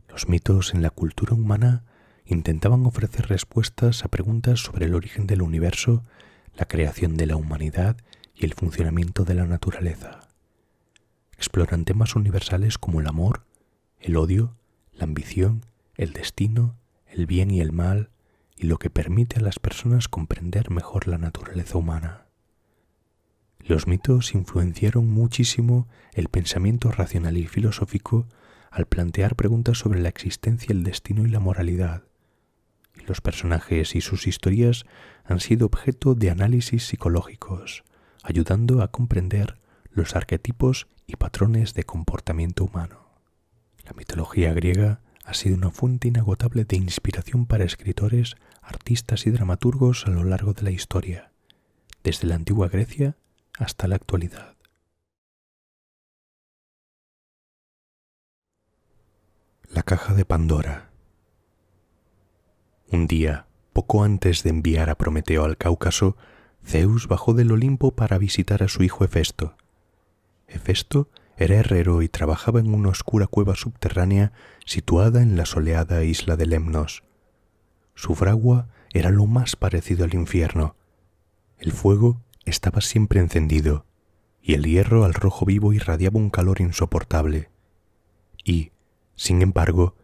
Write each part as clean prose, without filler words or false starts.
Los mitos en la cultura humana intentaban ofrecer respuestas a preguntas sobre el origen del universo, la creación de la humanidad y el funcionamiento de la naturaleza. Exploran temas universales como el amor, el odio, la ambición, el destino, el bien y el mal, y lo que permite a las personas comprender mejor la naturaleza humana. Los mitos influenciaron muchísimo el pensamiento racional y filosófico al plantear preguntas sobre la existencia, el destino y la moralidad. Y los personajes y sus historias han sido objeto de análisis psicológicos, ayudando a comprender los arquetipos y patrones de comportamiento humano. La mitología griega ha sido una fuente inagotable de inspiración para escritores, artistas y dramaturgos a lo largo de la historia, desde la antigua Grecia hasta la actualidad. La caja de Pandora. Un día, poco antes de enviar a Prometeo al Cáucaso, Zeus bajó del Olimpo para visitar a su hijo Hefesto. Hefesto era herrero y trabajaba en una oscura cueva subterránea situada en la soleada isla de Lemnos. Su fragua era lo más parecido al infierno. El fuego estaba siempre encendido, y el hierro al rojo vivo irradiaba un calor insoportable. Y, sin embargo,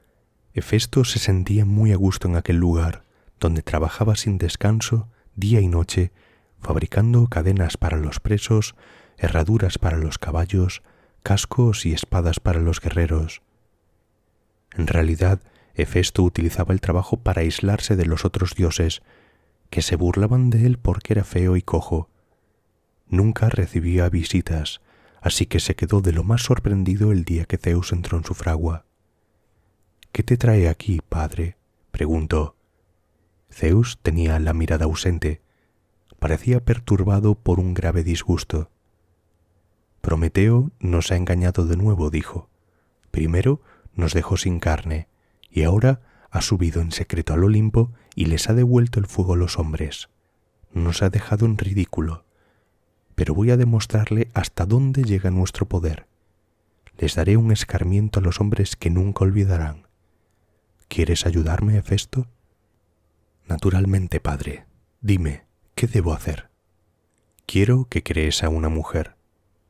Hefesto se sentía muy a gusto en aquel lugar, donde trabajaba sin descanso, día y noche, fabricando cadenas para los presos, herraduras para los caballos, cascos y espadas para los guerreros. En realidad, Hefesto utilizaba el trabajo para aislarse de los otros dioses, que se burlaban de él porque era feo y cojo. Nunca recibía visitas, así que se quedó de lo más sorprendido el día que Zeus entró en su fragua. «¿Qué te trae aquí, padre?», preguntó. Zeus tenía la mirada ausente. Parecía perturbado por un grave disgusto. «Prometeo nos ha engañado de nuevo», dijo. «Primero nos dejó sin carne, y ahora ha subido en secreto al Olimpo y les ha devuelto el fuego a los hombres. Nos ha dejado en ridículo. Pero voy a demostrarle hasta dónde llega nuestro poder. Les daré un escarmiento a los hombres que nunca olvidarán. ¿Quieres ayudarme, Hefesto?» «Naturalmente, padre. Dime, ¿qué debo hacer?» «Quiero que crees a una mujer».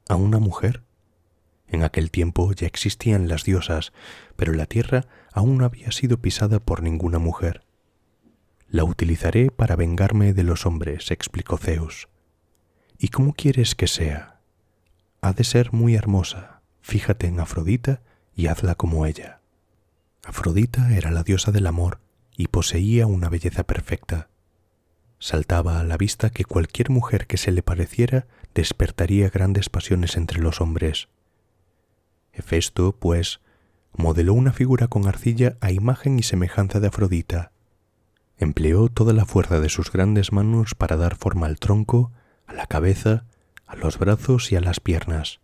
«¿A una mujer?» En aquel tiempo ya existían las diosas, pero la tierra aún no había sido pisada por ninguna mujer. «La utilizaré para vengarme de los hombres», explicó Zeus. «¿Y cómo quieres que sea?» «Ha de ser muy hermosa. Fíjate en Afrodita y hazla como ella». Afrodita era la diosa del amor y poseía una belleza perfecta. Saltaba a la vista que cualquier mujer que se le pareciera despertaría grandes pasiones entre los hombres. Hefesto, pues, modeló una figura con arcilla a imagen y semejanza de Afrodita. Empleó toda la fuerza de sus grandes manos para dar forma al tronco, a la cabeza, a los brazos y a las piernas,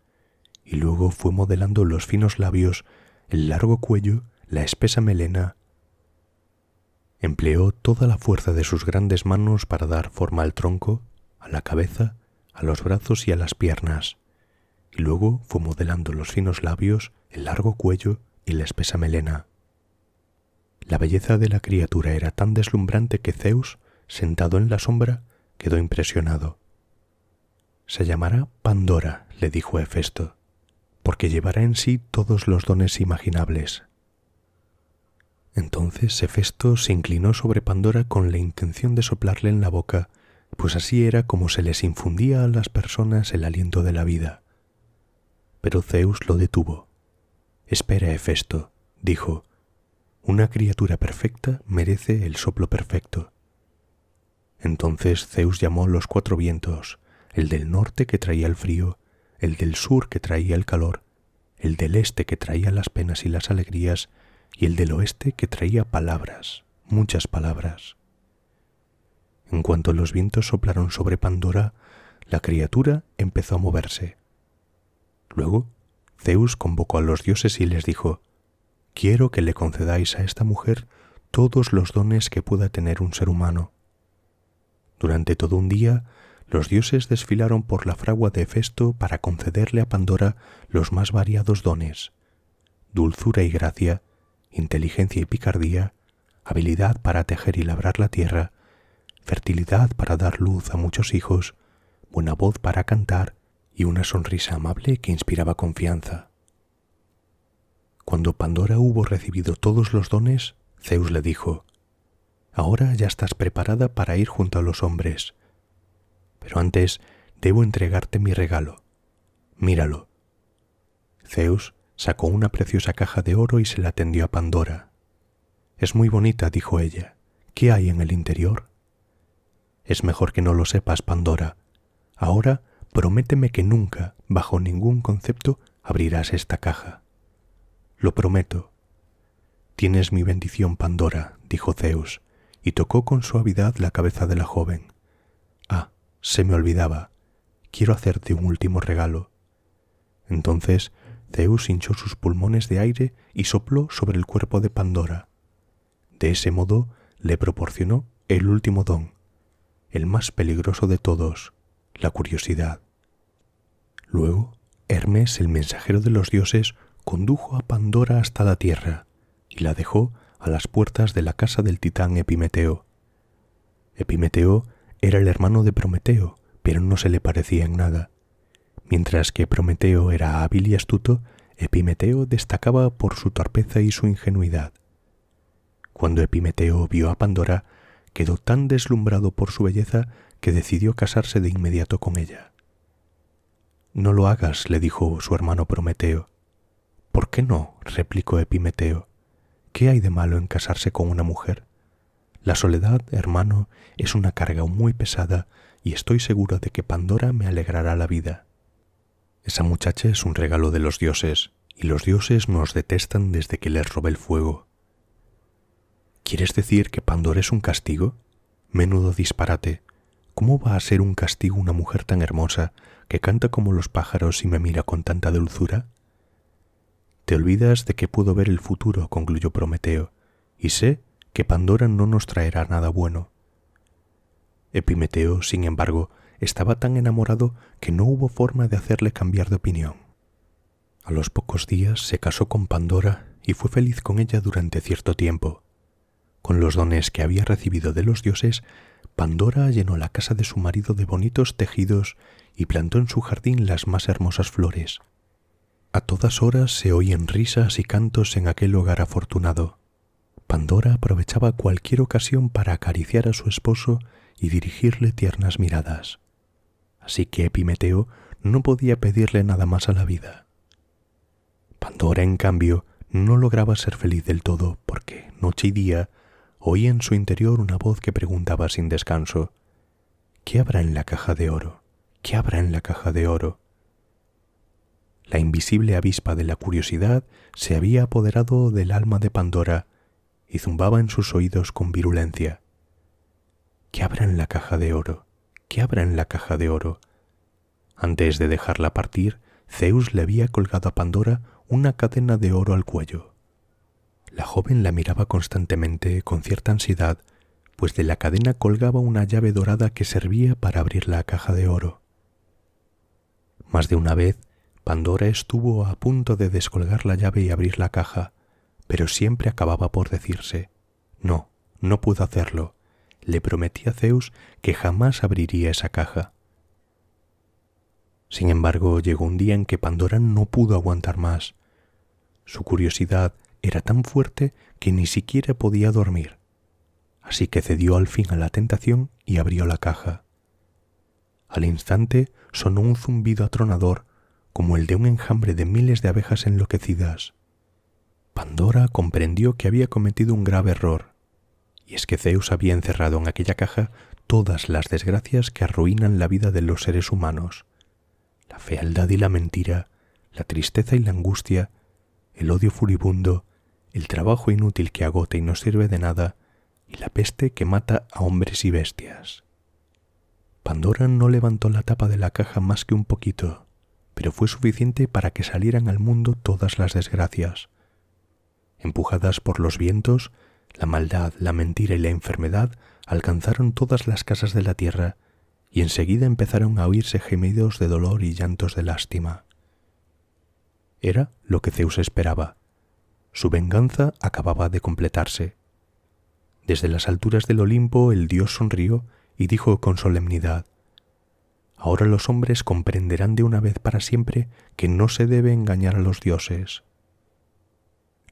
y luego fue modelando los finos labios, el largo cuello, la espesa melena. Empleó toda la fuerza de sus grandes manos para dar forma al tronco, a la cabeza, a los brazos y a las piernas, y luego fue modelando los finos labios, el largo cuello y la espesa melena. La belleza de la criatura era tan deslumbrante que Zeus, sentado en la sombra, quedó impresionado. «Se llamará Pandora», le dijo a Hefesto, «porque llevará en sí todos los dones imaginables». Entonces Hefesto se inclinó sobre Pandora con la intención de soplarle en la boca, pues así era como se les infundía a las personas el aliento de la vida. Pero Zeus lo detuvo. «Espera, Hefesto», dijo, «una criatura perfecta merece el soplo perfecto». Entonces Zeus llamó los 4 vientos, el del norte que traía el frío, el del sur que traía el calor, el del este que traía las penas y las alegrías, y el del oeste que traía palabras, muchas palabras. En cuanto los vientos soplaron sobre Pandora, la criatura empezó a moverse. Luego, Zeus convocó a los dioses y les dijo: «Quiero que le concedáis a esta mujer todos los dones que pueda tener un ser humano». Durante todo un día, los dioses desfilaron por la fragua de Hefesto para concederle a Pandora los más variados dones: dulzura y gracia, inteligencia y picardía, habilidad para tejer y labrar la tierra, fertilidad para dar luz a muchos hijos, buena voz para cantar y una sonrisa amable que inspiraba confianza. Cuando Pandora hubo recibido todos los dones, Zeus le dijo: «Ahora ya estás preparada para ir junto a los hombres. Pero antes debo entregarte mi regalo. Míralo». Zeus sacó una preciosa caja de oro y se la tendió a Pandora. «Es muy bonita», dijo ella. «¿Qué hay en el interior?» «Es mejor que no lo sepas, Pandora. Ahora prométeme que nunca, bajo ningún concepto, abrirás esta caja». «Lo prometo». «Tienes mi bendición, Pandora», dijo Zeus, y tocó con suavidad la cabeza de la joven. «Ah, se me olvidaba. Quiero hacerte un último regalo». Entonces Zeus hinchó sus pulmones de aire y sopló sobre el cuerpo de Pandora. De ese modo le proporcionó el último don, el más peligroso de todos, la curiosidad. Luego, Hermes, el mensajero de los dioses, condujo a Pandora hasta la tierra y la dejó a las puertas de la casa del titán Epimeteo. Epimeteo era el hermano de Prometeo, pero no se le parecía en nada. Mientras que Prometeo era hábil y astuto, Epimeteo destacaba por su torpeza y su ingenuidad. Cuando Epimeteo vio a Pandora, quedó tan deslumbrado por su belleza que decidió casarse de inmediato con ella. «No lo hagas», le dijo su hermano Prometeo. «¿Por qué no?», replicó Epimeteo. «¿Qué hay de malo en casarse con una mujer? La soledad, hermano, es una carga muy pesada y estoy seguro de que Pandora me alegrará la vida. Esa muchacha es un regalo de los dioses, y los dioses nos detestan desde que les robé el fuego». «¿Quieres decir que Pandora es un castigo? Menudo disparate. ¿Cómo va a ser un castigo una mujer tan hermosa que canta como los pájaros y me mira con tanta dulzura?» «Te olvidas de que puedo ver el futuro», concluyó Prometeo, «y sé que Pandora no nos traerá nada bueno». Epimeteo, sin embargo, estaba tan enamorado que no hubo forma de hacerle cambiar de opinión. A los pocos días se casó con Pandora y fue feliz con ella durante cierto tiempo. Con los dones que había recibido de los dioses, Pandora llenó la casa de su marido de bonitos tejidos y plantó en su jardín las más hermosas flores. A todas horas se oían risas y cantos en aquel hogar afortunado. Pandora aprovechaba cualquier ocasión para acariciar a su esposo y dirigirle tiernas miradas. Así que Epimeteo no podía pedirle nada más a la vida. Pandora, en cambio, no lograba ser feliz del todo porque, noche y día, oía en su interior una voz que preguntaba sin descanso: «¿Qué habrá en la caja de oro? ¿Qué habrá en la caja de oro?». La invisible avispa de la curiosidad se había apoderado del alma de Pandora y zumbaba en sus oídos con virulencia: «¿Qué habrá en la caja de oro? ¿Qué habrá en la caja de oro?». Antes de dejarla partir, Zeus le había colgado a Pandora una cadena de oro al cuello. La joven la miraba constantemente con cierta ansiedad, pues de la cadena colgaba una llave dorada que servía para abrir la caja de oro. Más de una vez, Pandora estuvo a punto de descolgar la llave y abrir la caja, pero siempre acababa por decirse: «No, no puedo hacerlo. Le prometí a Zeus que jamás abriría esa caja». Sin embargo, llegó un día en que Pandora no pudo aguantar más. Su curiosidad era tan fuerte que ni siquiera podía dormir. Así que cedió al fin a la tentación y abrió la caja. Al instante sonó un zumbido atronador como el de un enjambre de miles de abejas enloquecidas. Pandora comprendió que había cometido un grave error, y es que Zeus había encerrado en aquella caja todas las desgracias que arruinan la vida de los seres humanos: la fealdad y la mentira, la tristeza y la angustia, el odio furibundo, el trabajo inútil que agota y no sirve de nada, y la peste que mata a hombres y bestias. Pandora no levantó la tapa de la caja más que un poquito, pero fue suficiente para que salieran al mundo todas las desgracias. Empujadas por los vientos, la maldad, la mentira y la enfermedad alcanzaron todas las casas de la tierra, y enseguida empezaron a oírse gemidos de dolor y llantos de lástima. Era lo que Zeus esperaba. Su venganza acababa de completarse. Desde las alturas del Olimpo el dios sonrió y dijo con solemnidad: «Ahora los hombres comprenderán de una vez para siempre que no se debe engañar a los dioses».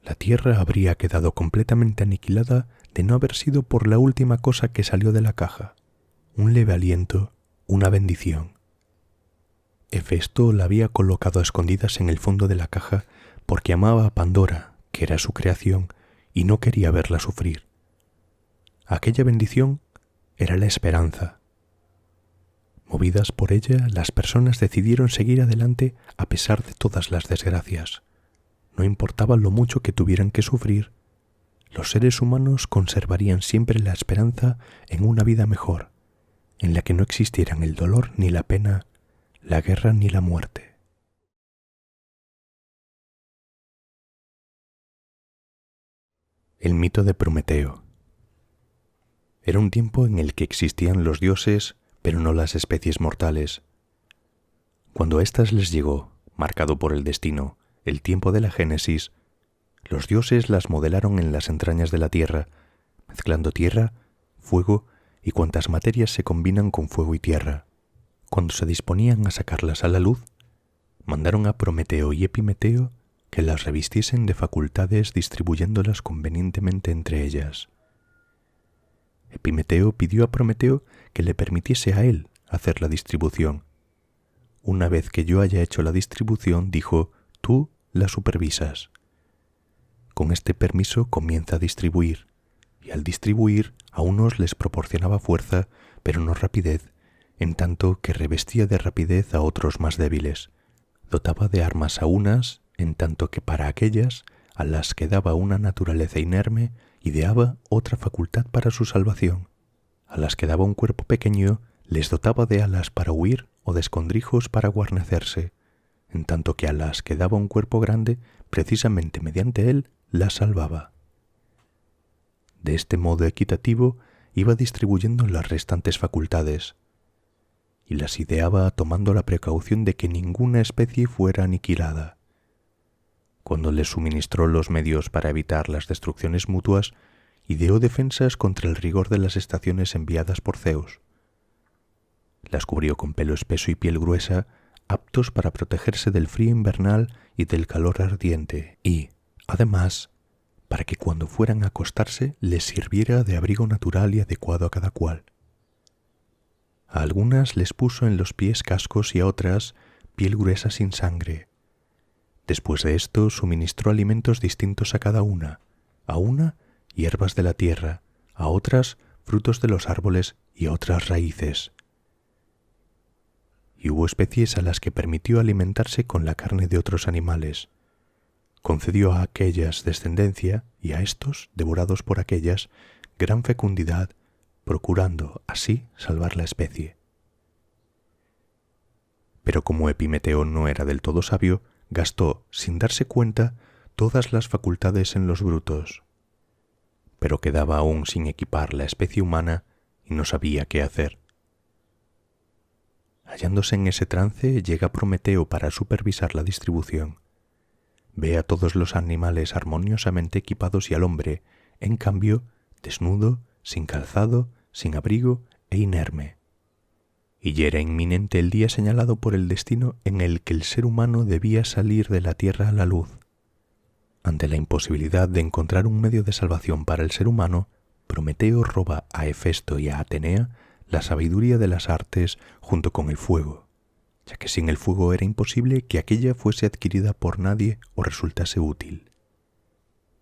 La tierra habría quedado completamente aniquilada de no haber sido por la última cosa que salió de la caja, un leve aliento, una bendición. Hefesto la había colocado a escondidas en el fondo de la caja porque amaba a Pandora, que era su creación, y no quería verla sufrir. Aquella bendición era la esperanza. Movidas por ella, las personas decidieron seguir adelante a pesar de todas las desgracias. No importaba lo mucho que tuvieran que sufrir, los seres humanos conservarían siempre la esperanza en una vida mejor, en la que no existieran el dolor ni la pena, la guerra ni la muerte. El mito de Prometeo. Era un tiempo en el que existían los dioses, pero no las especies mortales. Cuando a éstas les llegó, marcado por el destino, el tiempo de la Génesis, los dioses las modelaron en las entrañas de la tierra, mezclando tierra, fuego y cuantas materias se combinan con fuego y tierra. Cuando se disponían a sacarlas a la luz, mandaron a Prometeo y Epimeteo que las revistiesen de facultades distribuyéndolas convenientemente entre ellas. Epimeteo pidió a Prometeo que le permitiese a él hacer la distribución. Una vez que yo haya hecho la distribución, dijo, tú la supervisas. Con este permiso comienza a distribuir, y al distribuir a unos les proporcionaba fuerza, pero no rapidez, en tanto que revestía de rapidez a otros más débiles. Dotaba de armas a unas, en tanto que para aquellas, a las que daba una naturaleza inerme, ideaba otra facultad para su salvación. A las que daba un cuerpo pequeño, les dotaba de alas para huir o de escondrijos para guarnecerse, en tanto que a las que daba un cuerpo grande, precisamente mediante él, las salvaba. De este modo equitativo iba distribuyendo las restantes facultades, y las ideaba tomando la precaución de que ninguna especie fuera aniquilada. Cuando les suministró los medios para evitar las destrucciones mutuas, ideó defensas contra el rigor de las estaciones enviadas por Zeus. Las cubrió con pelo espeso y piel gruesa, aptos para protegerse del frío invernal y del calor ardiente, y, además, para que cuando fueran a acostarse les sirviera de abrigo natural y adecuado a cada cual. A algunas les puso en los pies cascos y a otras piel gruesa sin sangre. Después de esto suministró alimentos distintos a cada una, a una hierbas de la tierra, a otras frutos de los árboles y a otras raíces. Y hubo especies a las que permitió alimentarse con la carne de otros animales. Concedió a aquellas descendencia y a estos, devorados por aquellas, gran fecundidad, procurando así salvar la especie. Pero como Epimeteo no era del todo sabio, gastó, sin darse cuenta, todas las facultades en los brutos. Pero quedaba aún sin equipar la especie humana y no sabía qué hacer. Hallándose en ese trance, llega Prometeo para supervisar la distribución. Ve a todos los animales armoniosamente equipados y al hombre, en cambio, desnudo, sin calzado, sin abrigo e inerme. Y ya era inminente el día señalado por el destino en el que el ser humano debía salir de la tierra a la luz. Ante la imposibilidad de encontrar un medio de salvación para el ser humano, Prometeo roba a Hefesto y a Atenea la sabiduría de las artes junto con el fuego, ya que sin el fuego era imposible que aquella fuese adquirida por nadie o resultase útil.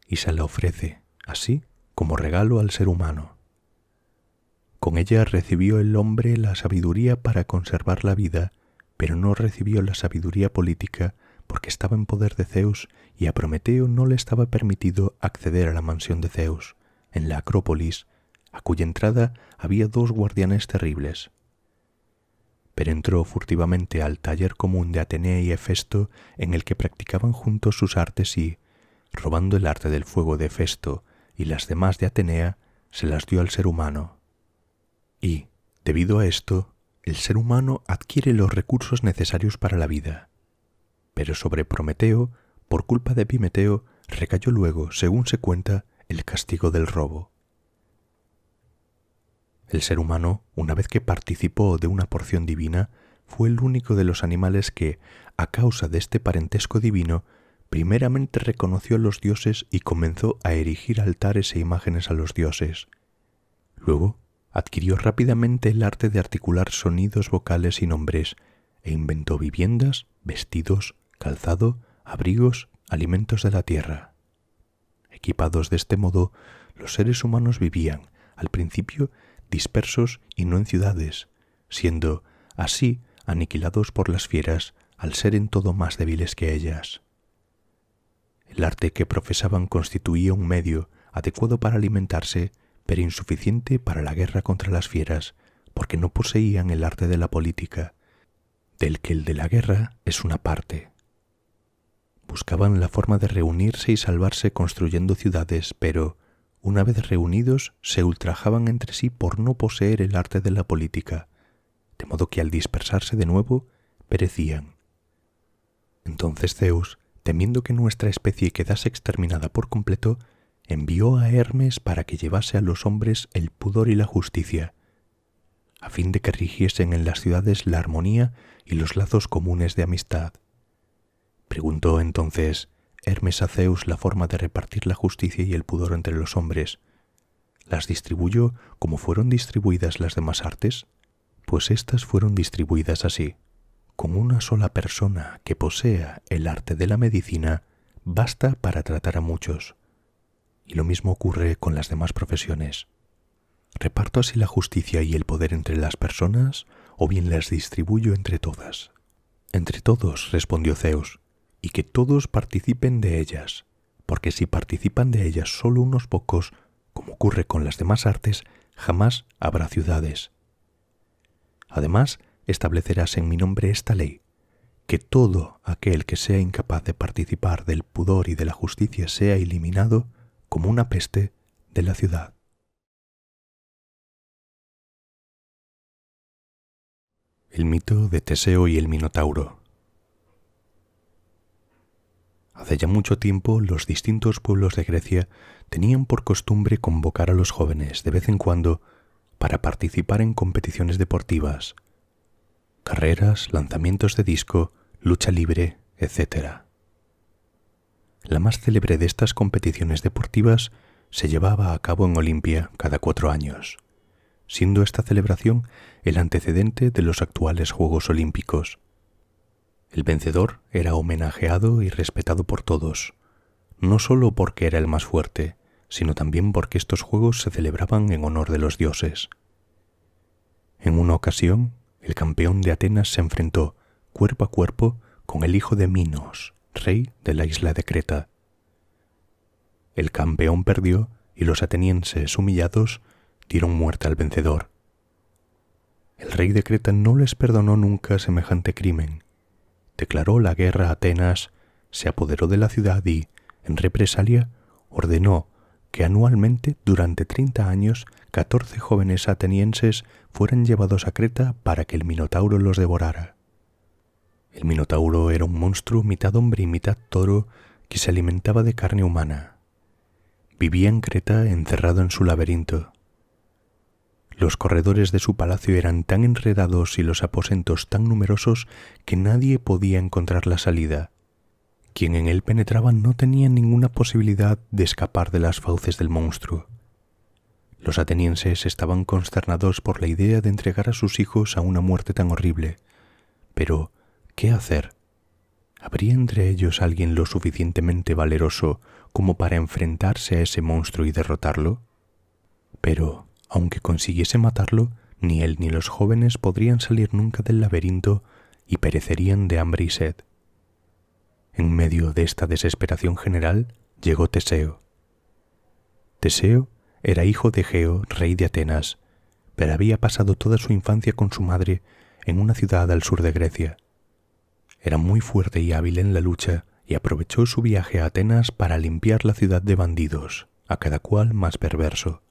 Y se la ofrece, así, como regalo al ser humano. Con ella recibió el hombre la sabiduría para conservar la vida, pero no recibió la sabiduría política porque estaba en poder de Zeus y a Prometeo no le estaba permitido acceder a la mansión de Zeus, en la Acrópolis, a cuya entrada había 2 guardianes terribles. Pero entró furtivamente al taller común de Atenea y Hefesto, en el que practicaban juntos sus artes y, robando el arte del fuego de Hefesto y las demás de Atenea, se las dio al ser humano. Y, debido a esto, el ser humano adquiere los recursos necesarios para la vida. Pero sobre Prometeo, por culpa de Epimeteo, recayó luego, según se cuenta, el castigo del robo. El ser humano, una vez que participó de una porción divina, fue el único de los animales que, a causa de este parentesco divino, primeramente reconoció a los dioses y comenzó a erigir altares e imágenes a los dioses. Luego, adquirió rápidamente el arte de articular sonidos vocales y nombres, e inventó viviendas, vestidos, calzado, abrigos, alimentos de la tierra. Equipados de este modo, los seres humanos vivían, al principio, dispersos y no en ciudades, siendo, así, aniquilados por las fieras al ser en todo más débiles que ellas. El arte que profesaban constituía un medio adecuado para alimentarse, pero insuficiente para la guerra contra las fieras, porque no poseían el arte de la política, del que el de la guerra es una parte. Buscaban la forma de reunirse y salvarse construyendo ciudades, pero, una vez reunidos, se ultrajaban entre sí por no poseer el arte de la política, de modo que al dispersarse de nuevo, perecían. Entonces Zeus, temiendo que nuestra especie quedase exterminada por completo, envió a Hermes para que llevase a los hombres el pudor y la justicia, a fin de que rigiesen en las ciudades la armonía y los lazos comunes de amistad. Preguntó entonces Hermes a Zeus la forma de repartir la justicia y el pudor entre los hombres. ¿Las distribuyó como fueron distribuidas las demás artes? Pues éstas fueron distribuidas así. Con una sola persona que posea el arte de la medicina, basta para tratar a muchos. Y lo mismo ocurre con las demás profesiones. ¿Reparto así la justicia y el poder entre las personas, o bien las distribuyo entre todas? Entre todos, respondió Zeus, y que todos participen de ellas, porque si participan de ellas solo unos pocos, como ocurre con las demás artes, jamás habrá ciudades. Además, establecerás en mi nombre esta ley, que todo aquel que sea incapaz de participar del pudor y de la justicia sea eliminado como una peste de la ciudad. El mito de Teseo y el Minotauro. Hace ya mucho tiempo los distintos pueblos de Grecia tenían por costumbre convocar a los jóvenes de vez en cuando para participar en competiciones deportivas, carreras, lanzamientos de disco, lucha libre, etc. La más célebre de estas competiciones deportivas se llevaba a cabo en Olimpia cada 4 años, siendo esta celebración el antecedente de los actuales Juegos Olímpicos. El vencedor era homenajeado y respetado por todos, no solo porque era el más fuerte, sino también porque estos juegos se celebraban en honor de los dioses. En una ocasión, el campeón de Atenas se enfrentó cuerpo a cuerpo con el hijo de Minos, rey de la isla de Creta. El campeón perdió y los atenienses, humillados, dieron muerte al vencedor. El rey de Creta no les perdonó nunca semejante crimen. Declaró la guerra a Atenas, se apoderó de la ciudad y, en represalia, ordenó que anualmente, durante 30 años, 14 jóvenes atenienses fueran llevados a Creta para que el Minotauro los devorara. El Minotauro era un monstruo mitad hombre y mitad toro que se alimentaba de carne humana. Vivía en Creta encerrado en su laberinto. Los corredores de su palacio eran tan enredados y los aposentos tan numerosos que nadie podía encontrar la salida. Quien en él penetraba no tenía ninguna posibilidad de escapar de las fauces del monstruo. Los atenienses estaban consternados por la idea de entregar a sus hijos a una muerte tan horrible. Pero, ¿qué hacer? ¿Habría entre ellos alguien lo suficientemente valeroso como para enfrentarse a ese monstruo y derrotarlo? Pero, aunque consiguiese matarlo, ni él ni los jóvenes podrían salir nunca del laberinto y perecerían de hambre y sed. En medio de esta desesperación general llegó Teseo. Teseo era hijo de Egeo, rey de Atenas, pero había pasado toda su infancia con su madre en una ciudad al sur de Grecia. Era muy fuerte y hábil en la lucha y aprovechó su viaje a Atenas para limpiar la ciudad de bandidos, a cada cual más perverso.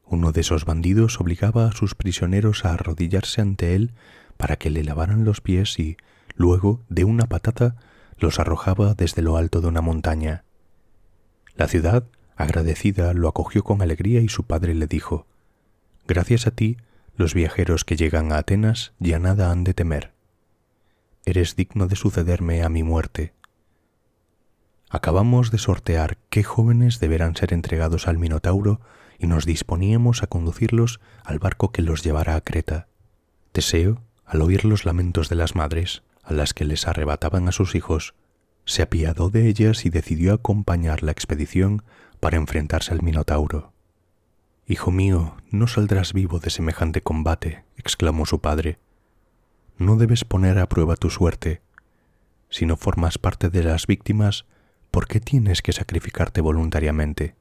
Uno de esos bandidos obligaba a sus prisioneros a arrodillarse ante él para que le lavaran los pies y, luego, de una patada, los arrojaba desde lo alto de una montaña. La ciudad, agradecida, lo acogió con alegría y su padre le dijo: «Gracias a ti, los viajeros que llegan a Atenas ya nada han de temer. Eres digno de sucederme a mi muerte. Acabamos de sortear qué jóvenes deberán ser entregados al Minotauro y nos disponíamos a conducirlos al barco que los llevará a Creta». Teseo, al oír los lamentos de las madres, a las que les arrebataban a sus hijos, se apiadó de ellas y decidió acompañar la expedición para enfrentarse al Minotauro. «Hijo mío, no saldrás vivo de semejante combate», exclamó su padre. «No debes poner a prueba tu suerte. Si no formas parte de las víctimas, ¿por qué tienes que sacrificarte voluntariamente?»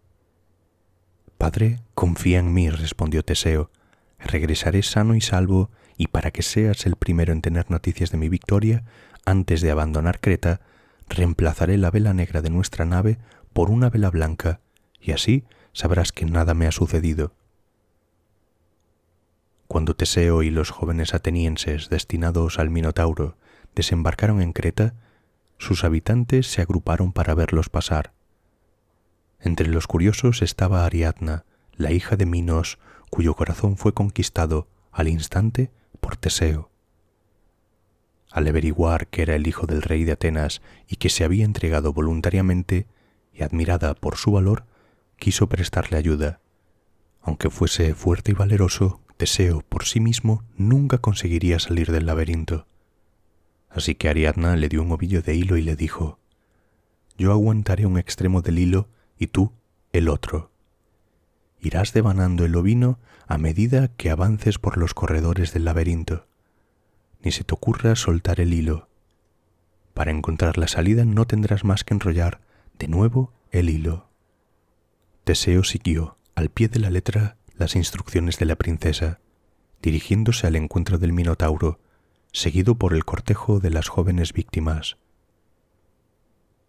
«Padre, confía en mí», respondió Teseo. «Regresaré sano y salvo, y para que seas el primero en tener noticias de mi victoria, antes de abandonar Creta, reemplazaré la vela negra de nuestra nave por una vela blanca, y así sabrás que nada me ha sucedido». Cuando Teseo y los jóvenes atenienses destinados al Minotauro desembarcaron en Creta, sus habitantes se agruparon para verlos pasar. Entre los curiosos estaba Ariadna, la hija de Minos, cuyo corazón fue conquistado al instante por Teseo. Al averiguar que era el hijo del rey de Atenas y que se había entregado voluntariamente, y admirada por su valor, quiso prestarle ayuda. Aunque fuese fuerte y valeroso, Teseo por sí mismo nunca conseguiría salir del laberinto. Así que Ariadna le dio un ovillo de hilo y le dijo: «Yo aguantaré un extremo del hilo y tú el otro. Irás devanando el ovino a medida que avances por los corredores del laberinto. Ni se te ocurra soltar el hilo. Para encontrar la salida no tendrás más que enrollar de nuevo el hilo». Teseo siguió al pie de la letra las instrucciones de la princesa, dirigiéndose al encuentro del Minotauro, seguido por el cortejo de las jóvenes víctimas.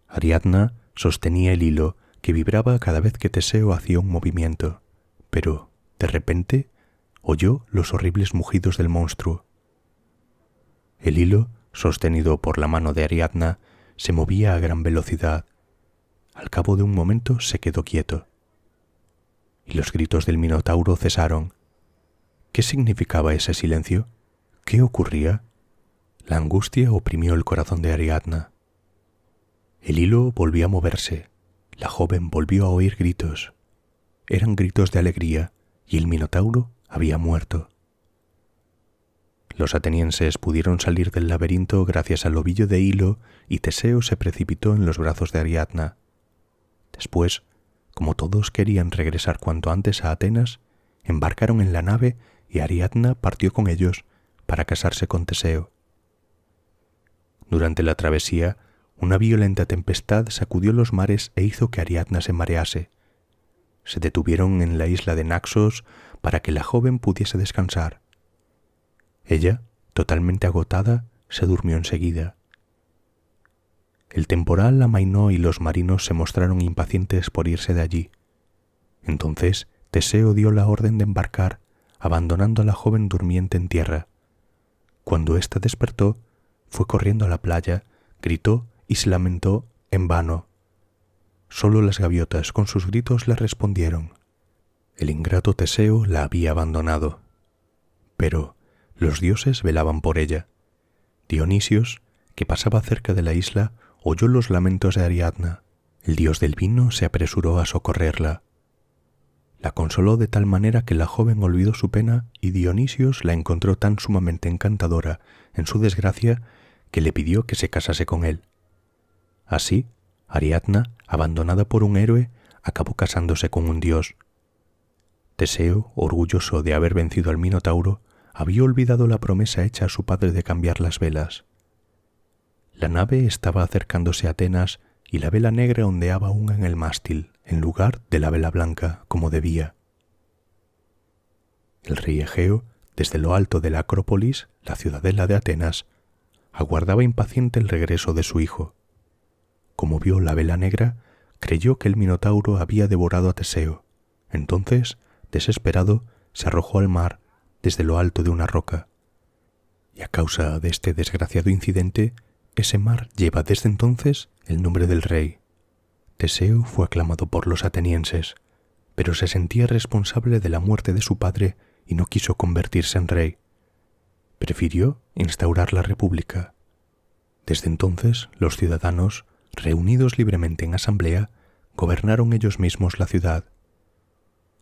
Ariadna sostenía el hilo, que vibraba cada vez que Teseo hacía un movimiento, pero, de repente, oyó los horribles mugidos del monstruo. El hilo, sostenido por la mano de Ariadna, se movía a gran velocidad. Al cabo de un momento se quedó quieto. Y los gritos del Minotauro cesaron. ¿Qué significaba ese silencio? ¿Qué ocurría? La angustia oprimió el corazón de Ariadna. El hilo volvió a moverse. La joven volvió a oír gritos. Eran gritos de alegría, y el Minotauro había muerto. Los atenienses pudieron salir del laberinto gracias al ovillo de hilo, y Teseo se precipitó en los brazos de Ariadna. Después, como todos querían regresar cuanto antes a Atenas, embarcaron en la nave y Ariadna partió con ellos para casarse con Teseo. Durante la travesía, una violenta tempestad sacudió los mares e hizo que Ariadna se marease. Se detuvieron en la isla de Naxos para que la joven pudiese descansar. Ella, totalmente agotada, se durmió enseguida. El temporal amainó y los marinos se mostraron impacientes por irse de allí. Entonces Teseo dio la orden de embarcar, abandonando a la joven durmiente en tierra. Cuando ésta despertó, fue corriendo a la playa, gritó y se lamentó en vano. Solo las gaviotas con sus gritos le respondieron. El ingrato Teseo la había abandonado. Pero los dioses velaban por ella. Dionisios, que pasaba cerca de la isla, oyó los lamentos de Ariadna. El dios del vino se apresuró a socorrerla. La consoló de tal manera que la joven olvidó su pena y Dionisios la encontró tan sumamente encantadora en su desgracia que le pidió que se casase con él. Así, Ariadna, abandonada por un héroe, acabó casándose con un dios. Teseo, orgulloso de haber vencido al Minotauro, había olvidado la promesa hecha a su padre de cambiar las velas. La nave estaba acercándose a Atenas y la vela negra ondeaba aún en el mástil, en lugar de la vela blanca, como debía. El rey Egeo, desde lo alto de la Acrópolis, la ciudadela de Atenas, aguardaba impaciente el regreso de su hijo. Como vio la vela negra, creyó que el Minotauro había devorado a Teseo. Entonces, desesperado, se arrojó al mar desde lo alto de una roca. Y a causa de este desgraciado incidente, Ese mar lleva desde entonces el nombre del rey. Teseo fue aclamado por los atenienses, pero se sentía responsable de la muerte de su padre y no quiso convertirse en rey. Prefirió instaurar la república. Desde entonces, los ciudadanos, reunidos libremente en asamblea, gobernaron ellos mismos la ciudad.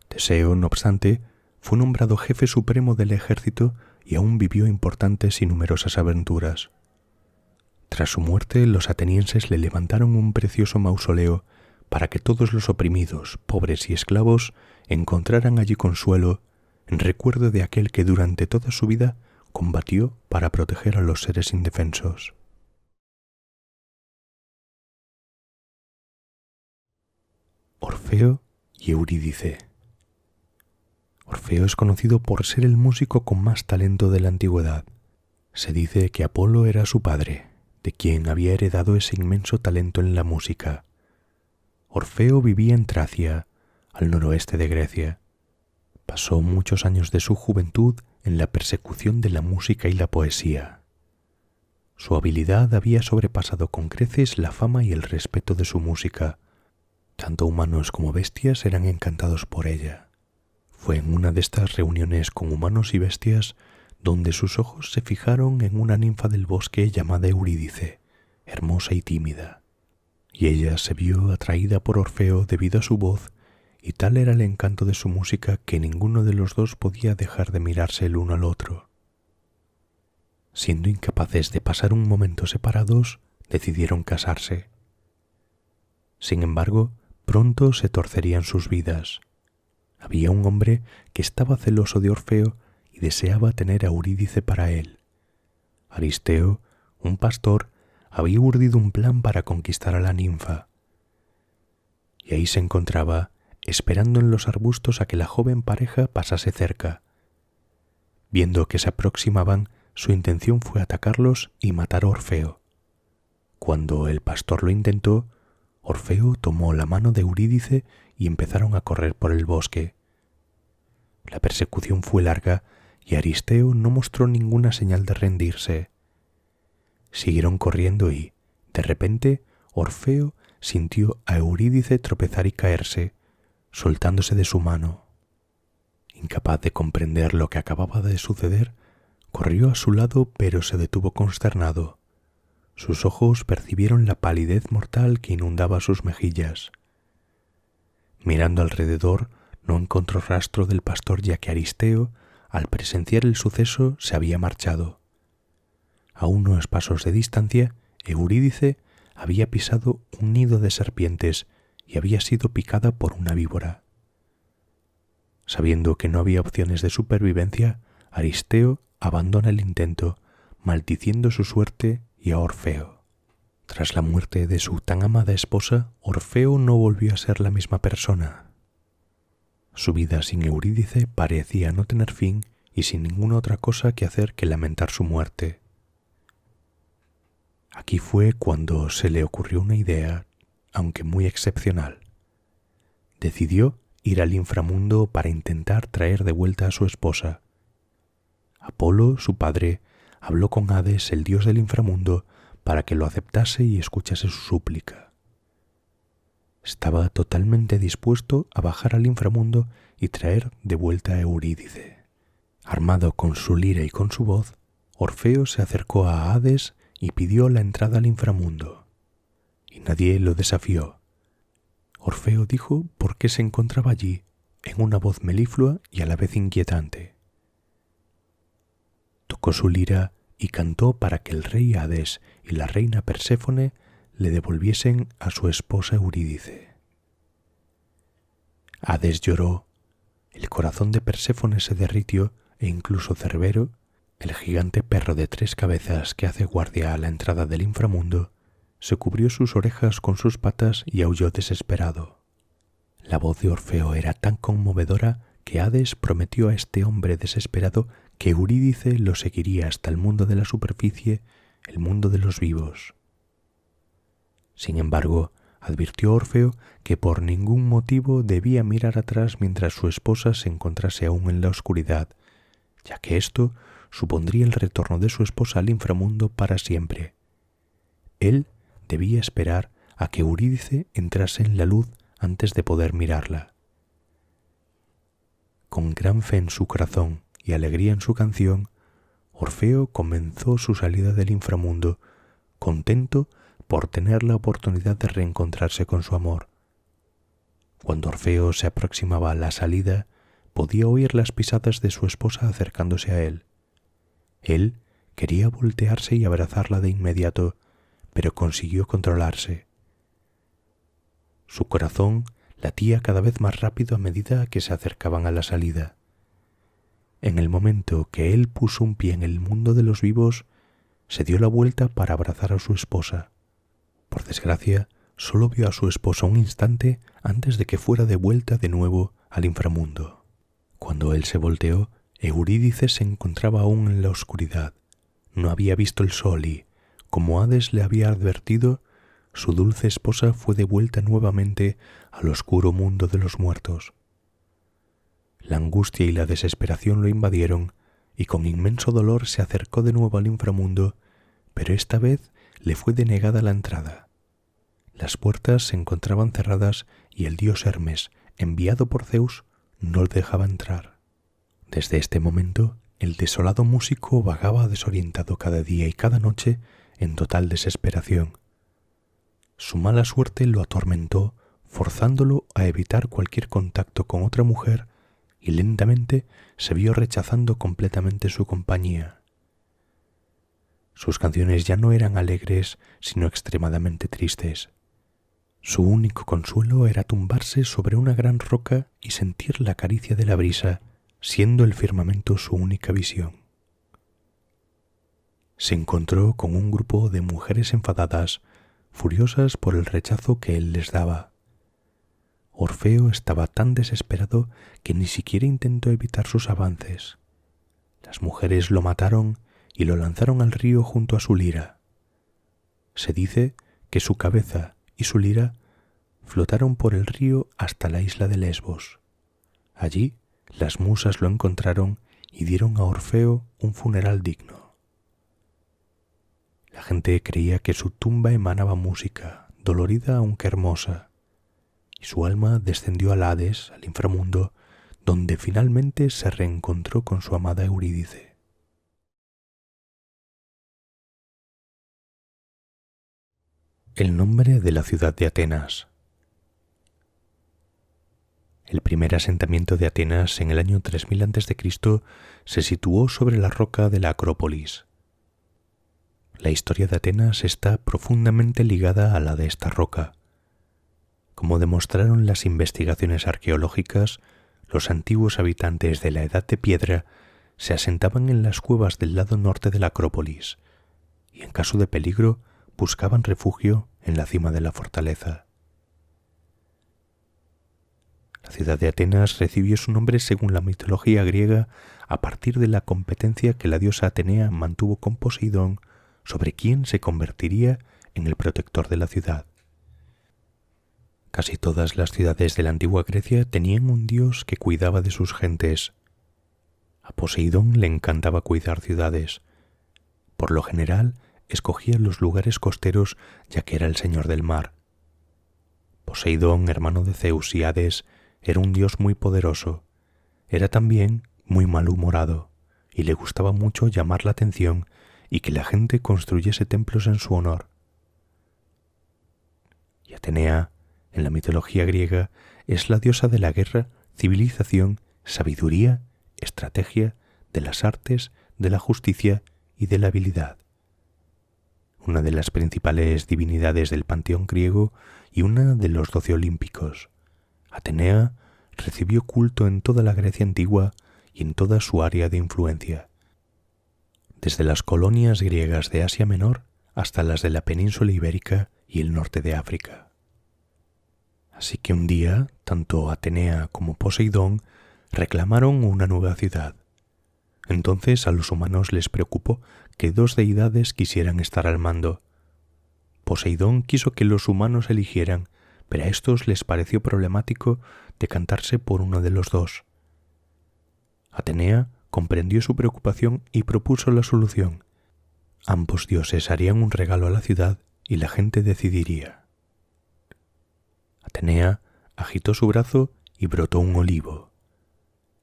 Teseo, no obstante, fue nombrado jefe supremo del ejército y aún vivió importantes y numerosas aventuras. Tras su muerte, los atenienses le levantaron un precioso mausoleo para que todos los oprimidos, pobres y esclavos encontraran allí consuelo en recuerdo de aquel que durante toda su vida combatió para proteger a los seres indefensos. Orfeo y Eurídice. Orfeo es conocido por ser el músico con más talento de la antigüedad. Se dice que Apolo era su padre, de quien había heredado ese inmenso talento en la música. Orfeo vivía en Tracia, al noroeste de Grecia. Pasó muchos años de su juventud en la persecución de la música y la poesía. Su habilidad había sobrepasado con creces la fama y el respeto de su música. Tanto humanos como bestias eran encantados por ella. Fue en una de estas reuniones con humanos y bestias donde sus ojos se fijaron en una ninfa del bosque llamada Eurídice, hermosa y tímida, y ella se vio atraída por Orfeo debido a su voz, y tal era el encanto de su música que ninguno de los dos podía dejar de mirarse el uno al otro. Siendo incapaces de pasar un momento separados, decidieron casarse. Sin embargo, pronto se torcerían sus vidas. Había un hombre que estaba celoso de Orfeo y deseaba tener a Eurídice para él. Aristeo, un pastor, había urdido un plan para conquistar a la ninfa. Y ahí se encontraba, esperando en los arbustos a que la joven pareja pasase cerca. Viendo que se aproximaban, su intención fue atacarlos y matar a Orfeo. Cuando el pastor lo intentó, Orfeo tomó la mano de Eurídice y empezaron a correr por el bosque. La persecución fue larga y Aristeo no mostró ninguna señal de rendirse. Siguieron corriendo y, de repente, Orfeo sintió a Eurídice tropezar y caerse, soltándose de su mano. Incapaz de comprender lo que acababa de suceder, corrió a su lado pero se detuvo consternado. Sus ojos percibieron la palidez mortal que inundaba sus mejillas. Mirando alrededor, no encontró rastro del pastor ya que Aristeo, al presenciar el suceso, se había marchado. A unos pasos de distancia, Eurídice había pisado un nido de serpientes y había sido picada por una víbora. Sabiendo que no había opciones de supervivencia, Aristeo abandona el intento, maldiciendo su suerte y a Orfeo. Tras la muerte de su tan amada esposa, Orfeo no volvió a ser la misma persona. Su vida sin Eurídice parecía no tener fin y sin ninguna otra cosa que hacer que lamentar su muerte. Aquí fue cuando se le ocurrió una idea, aunque muy excepcional. Decidió ir al inframundo para intentar traer de vuelta a su esposa. Apolo, su padre, habló con Hades, el dios del inframundo, para que lo aceptase y escuchase su súplica. Estaba totalmente dispuesto a bajar al inframundo y traer de vuelta a Eurídice. Armado con su lira y con su voz, Orfeo se acercó a Hades y pidió la entrada al inframundo. Y nadie lo desafió. Orfeo dijo por qué se encontraba allí, en una voz meliflua y a la vez inquietante. Tocó su lira y cantó para que el rey Hades y la reina Perséfone le devolviesen a su esposa Eurídice. Hades lloró, el corazón de Perséfone se derritió e incluso Cerbero, el gigante perro de 3 cabezas que hace guardia a la entrada del inframundo, se cubrió sus orejas con sus patas y aulló desesperado. La voz de Orfeo era tan conmovedora que Hades prometió a este hombre desesperado que Eurídice lo seguiría hasta el mundo de la superficie, el mundo de los vivos. Sin embargo, advirtió Orfeo que por ningún motivo debía mirar atrás mientras su esposa se encontrase aún en la oscuridad, ya que esto supondría el retorno de su esposa al inframundo para siempre. Él debía esperar a que Eurídice entrase en la luz antes de poder mirarla. Con gran fe en su corazón y alegría en su canción, Orfeo comenzó su salida del inframundo, contento por tener la oportunidad de reencontrarse con su amor. Cuando Orfeo se aproximaba a la salida, podía oír las pisadas de su esposa acercándose a él. Él quería voltearse y abrazarla de inmediato, pero consiguió controlarse. Su corazón latía cada vez más rápido a medida que se acercaban a la salida. En el momento que él puso un pie en el mundo de los vivos, se dio la vuelta para abrazar a su esposa. Por desgracia, solo vio a su esposa un instante antes de que fuera de vuelta de nuevo al inframundo. Cuando él se volteó, Eurídice se encontraba aún en la oscuridad. No había visto el sol y, como Hades le había advertido, su dulce esposa fue devuelta nuevamente al oscuro mundo de los muertos. La angustia y la desesperación lo invadieron y con inmenso dolor se acercó de nuevo al inframundo, pero esta vez le fue denegada la entrada. Las puertas se encontraban cerradas y el dios Hermes, enviado por Zeus, no le dejaba entrar. Desde este momento, el desolado músico vagaba desorientado cada día y cada noche en total desesperación. Su mala suerte lo atormentó, forzándolo a evitar cualquier contacto con otra mujer, y lentamente se vio rechazando completamente su compañía. Sus canciones ya no eran alegres, sino extremadamente tristes. Su único consuelo era tumbarse sobre una gran roca y sentir la caricia de la brisa, siendo el firmamento su única visión. Se encontró con un grupo de mujeres enfadadas, furiosas por el rechazo que él les daba. Orfeo estaba tan desesperado que ni siquiera intentó evitar sus avances. Las mujeres lo mataron y lo lanzaron al río junto a su lira. Se dice que su cabeza y su lira flotaron por el río hasta la isla de Lesbos. Allí las musas lo encontraron y dieron a Orfeo un funeral digno. La gente creía que su tumba emanaba música, dolorida aunque hermosa, y su alma descendió al Hades, al inframundo, donde finalmente se reencontró con su amada Eurídice. El nombre de la ciudad de Atenas. El primer asentamiento de Atenas en el año 3000 a.C. se situó sobre la roca de la Acrópolis. La historia de Atenas está profundamente ligada a la de esta roca. Como demostraron las investigaciones arqueológicas, los antiguos habitantes de la Edad de Piedra se asentaban en las cuevas del lado norte de la Acrópolis y, en caso de peligro, buscaban refugio en la cima de la fortaleza. La ciudad de Atenas recibió su nombre según la mitología griega a partir de la competencia que la diosa Atenea mantuvo con Poseidón sobre quién se convertiría en el protector de la ciudad. Casi todas las ciudades de la antigua Grecia tenían un dios que cuidaba de sus gentes. A Poseidón le encantaba cuidar ciudades. Por lo general, escogía los lugares costeros ya que era el señor del mar. Poseidón, hermano de Zeus y Hades, era un dios muy poderoso. Era también muy malhumorado y le gustaba mucho llamar la atención y que la gente construyese templos en su honor. Y Atenea, en la mitología griega, es la diosa de la guerra, civilización, sabiduría, estrategia, de las artes, de la justicia y de la habilidad. Una de las principales divinidades del panteón griego y una de los 12 olímpicos, Atenea recibió culto en toda la Grecia antigua y en toda su área de influencia, desde las colonias griegas de Asia Menor hasta las de la península ibérica y el norte de África. Así que un día, tanto Atenea como Poseidón reclamaron una nueva ciudad. Entonces a los humanos les preocupó que dos deidades quisieran estar al mando. Poseidón quiso que los humanos eligieran, pero a estos les pareció problemático decantarse por uno de los dos. Atenea comprendió su preocupación y propuso la solución. Ambos dioses harían un regalo a la ciudad y la gente decidiría. Atenea agitó su brazo y brotó un olivo.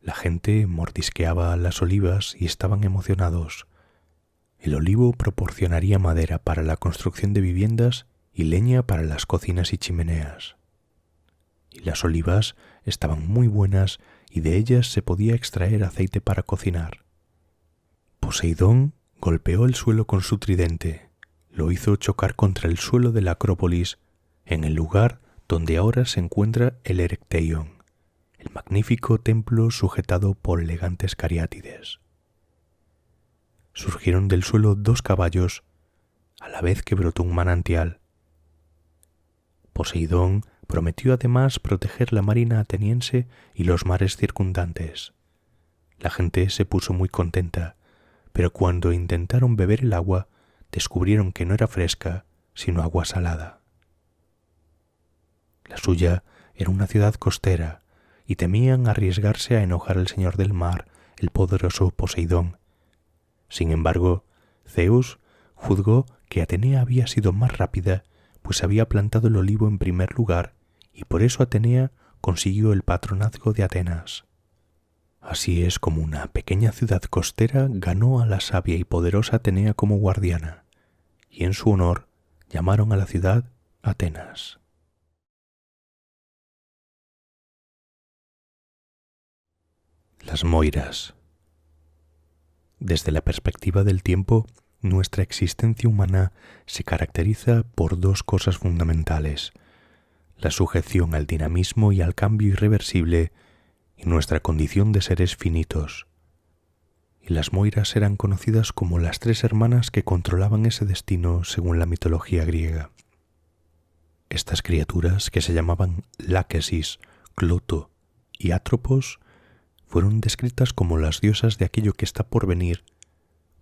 La gente mordisqueaba las olivas y estaban emocionados. El olivo proporcionaría madera para la construcción de viviendas y leña para las cocinas y chimeneas. Y las olivas estaban muy buenas y de ellas se podía extraer aceite para cocinar. Poseidón golpeó el suelo con su tridente, lo hizo chocar contra el suelo de la Acrópolis, en el lugar donde ahora se encuentra el Erecteion, el magnífico templo sujetado por elegantes cariátides. Surgieron del suelo 2 caballos, a la vez que brotó un manantial. Poseidón prometió además proteger la marina ateniense y los mares circundantes. La gente se puso muy contenta, pero cuando intentaron beber el agua, descubrieron que no era fresca, sino agua salada. La suya era una ciudad costera, y temían arriesgarse a enojar al señor del mar, el poderoso Poseidón. Sin embargo, Zeus juzgó que Atenea había sido más rápida, pues había plantado el olivo en primer lugar, y por eso Atenea consiguió el patronazgo de Atenas. Así es como una pequeña ciudad costera ganó a la sabia y poderosa Atenea como guardiana, y en su honor llamaron a la ciudad Atenas. Las Moiras. Desde la perspectiva del tiempo, nuestra existencia humana se caracteriza por 2 cosas fundamentales: la sujeción al dinamismo y al cambio irreversible y nuestra condición de seres finitos. Y las Moiras eran conocidas como las 3 hermanas que controlaban ese destino según la mitología griega. Estas criaturas, que se llamaban Láquesis, Cloto y Atropos, fueron descritas como las diosas de aquello que está por venir,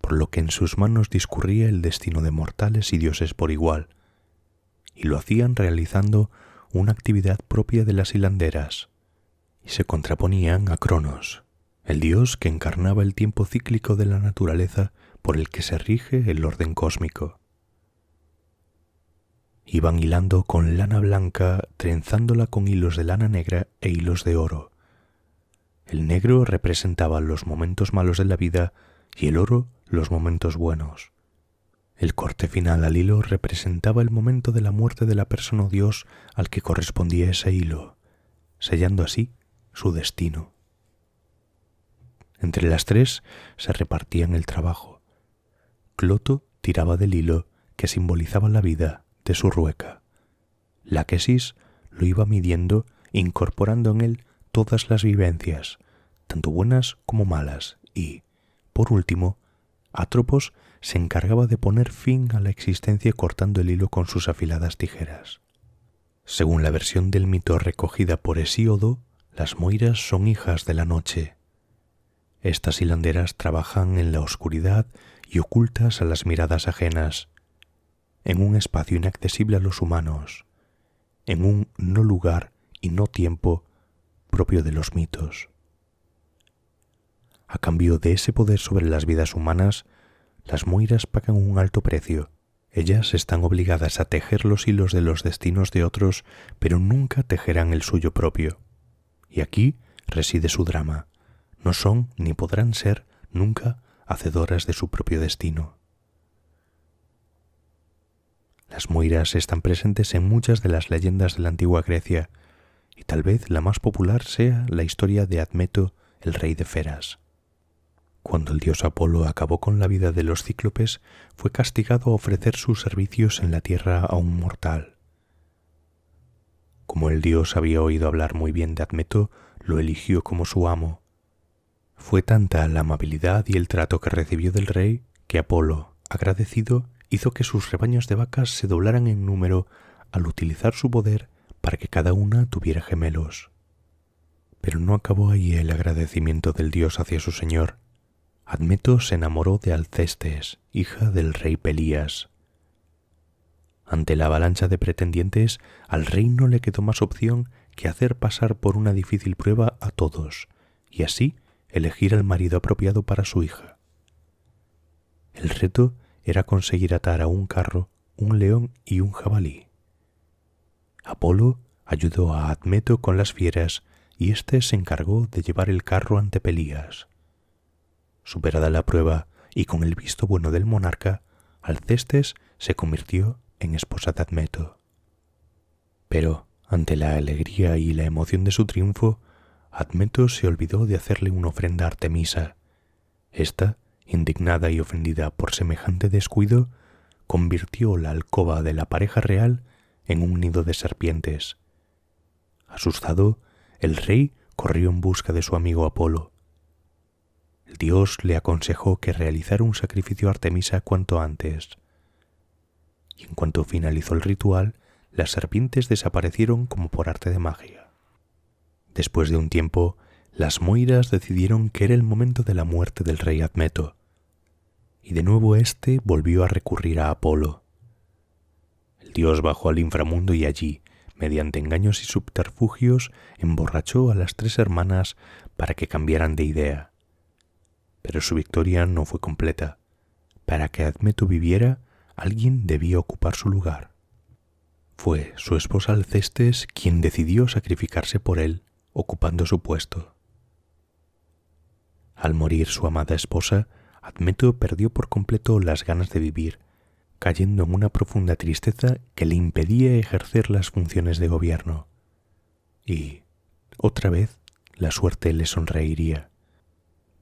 por lo que en sus manos discurría el destino de mortales y dioses por igual, y lo hacían realizando una actividad propia de las hilanderas, y se contraponían a Cronos, el dios que encarnaba el tiempo cíclico de la naturaleza por el que se rige el orden cósmico. Iban hilando con lana blanca, trenzándola con hilos de lana negra e hilos de oro. El negro representaba los momentos malos de la vida y el oro los momentos buenos. El corte final al hilo representaba el momento de la muerte de la persona o dios al que correspondía ese hilo, sellando así su destino. Entre las 3 se repartían el trabajo. Cloto tiraba del hilo que simbolizaba la vida de su rueca. Láquesis lo iba midiendo, incorporando en él todas las vivencias, tanto buenas como malas, y, por último, Atropos se encargaba de poner fin a la existencia cortando el hilo con sus afiladas tijeras. Según la versión del mito recogida por Hesíodo, las Moiras son hijas de la noche. Estas hilanderas trabajan en la oscuridad y ocultas a las miradas ajenas, en un espacio inaccesible a los humanos, en un no lugar y no tiempo propio de los mitos. A cambio de ese poder sobre las vidas humanas, las Moiras pagan un alto precio. Ellas están obligadas a tejer los hilos de los destinos de otros, pero nunca tejerán el suyo propio. Y aquí reside su drama. No son ni podrán ser nunca hacedoras de su propio destino. Las Moiras están presentes en muchas de las leyendas de la antigua Grecia, y tal vez la más popular sea la historia de Admeto, el rey de Feras. Cuando el dios Apolo acabó con la vida de los cíclopes, fue castigado a ofrecer sus servicios en la tierra a un mortal. Como el dios había oído hablar muy bien de Admeto, lo eligió como su amo. Fue tanta la amabilidad y el trato que recibió del rey que Apolo, agradecido, hizo que sus rebaños de vacas se doblaran en número al utilizar su poder para que cada una tuviera gemelos. Pero no acabó ahí el agradecimiento del dios hacia su señor. Admeto se enamoró de Alcestes, hija del rey Pelías. Ante la avalancha de pretendientes, al rey no le quedó más opción que hacer pasar por una difícil prueba a todos, y así elegir al marido apropiado para su hija. El reto era conseguir atar a un carro un león y un jabalí. Apolo ayudó a Admeto con las fieras y éste se encargó de llevar el carro ante Pelías. Superada la prueba y con el visto bueno del monarca, Alcestes se convirtió en esposa de Admeto. Pero, ante la alegría y la emoción de su triunfo, Admeto se olvidó de hacerle una ofrenda a Artemisa. Esta, indignada y ofendida por semejante descuido, convirtió la alcoba de la pareja real en un nido de serpientes. Asustado, el rey corrió en busca de su amigo Apolo. El dios le aconsejó que realizara un sacrificio a Artemisa cuanto antes. Y en cuanto finalizó el ritual, las serpientes desaparecieron como por arte de magia. Después de un tiempo, las moiras decidieron que era el momento de la muerte del rey Admeto, y de nuevo éste volvió a recurrir a Apolo. El dios bajó al inframundo y allí, mediante engaños y subterfugios, emborrachó a las tres hermanas para que cambiaran de idea. Pero su victoria no fue completa. Para que Admeto viviera, alguien debía ocupar su lugar. Fue su esposa Alcestes quien decidió sacrificarse por él, ocupando su puesto. Al morir su amada esposa, Admeto perdió por completo las ganas de vivir, cayendo en una profunda tristeza que le impedía ejercer las funciones de gobierno. Y, otra vez, la suerte le sonreiría.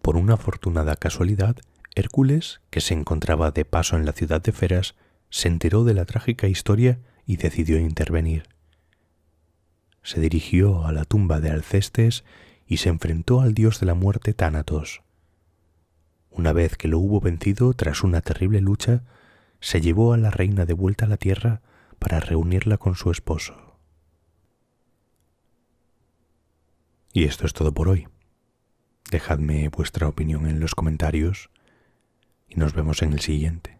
Por una afortunada casualidad, Hércules, que se encontraba de paso en la ciudad de Feras, se enteró de la trágica historia y decidió intervenir. Se dirigió a la tumba de Alcestes y se enfrentó al dios de la muerte Tánatos. Una vez que lo hubo vencido tras una terrible lucha, se llevó a la reina de vuelta a la tierra para reunirla con su esposo. Y esto es todo por hoy. Dejadme vuestra opinión en los comentarios y nos vemos en el siguiente.